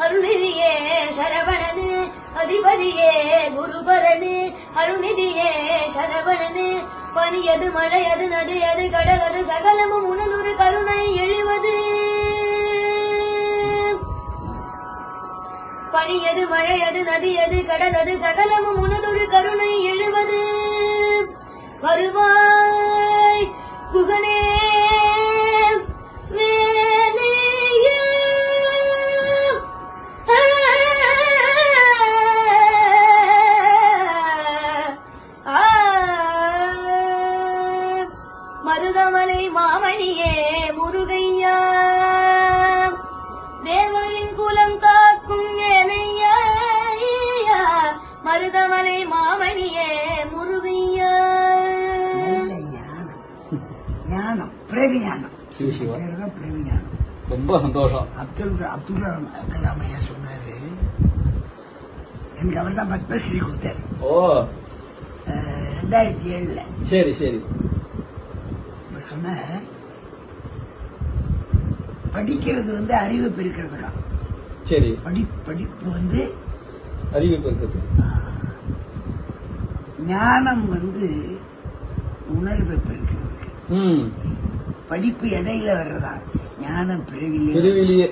அருள்நிதியே சரவணனு அதிபதியே குருபரனு அருள்நிதியே சரவணனு பனியது மழையது நதியது கடலது சகலமும் உனதொரு கருணை எழுவது பனியது மழையது நதியது கடலது சகலமும் உனதொரு கருணை எழுவது வருவாய் குகனே மருதமலை மாமணியே முருகையா தேவரின் குலம் காக்கும் வேலையா மருதமலை மாமணியே முருகையா ஞானம் பிரவிஞானம் பிரவிஞானம் ரொம்ப சந்தோஷம். அப்துல் கலாம் ஐயா சொன்னாரு, எனக்கு அவர் தான் பத்மஸ்ரீ கொடுத்தாரு. ஓ 2007. சரி சரி. சொன்ன படிக்கிறது அறிவு பெருக்கிறதுதான். சரி. படிப்பு அறிவு பெருக்கிறது. ஞானம் உணர்வை பெருக்கிறதுக்கு. படிப்பு இடையில வர்றதா, ஞானம் பிறவிலேயே.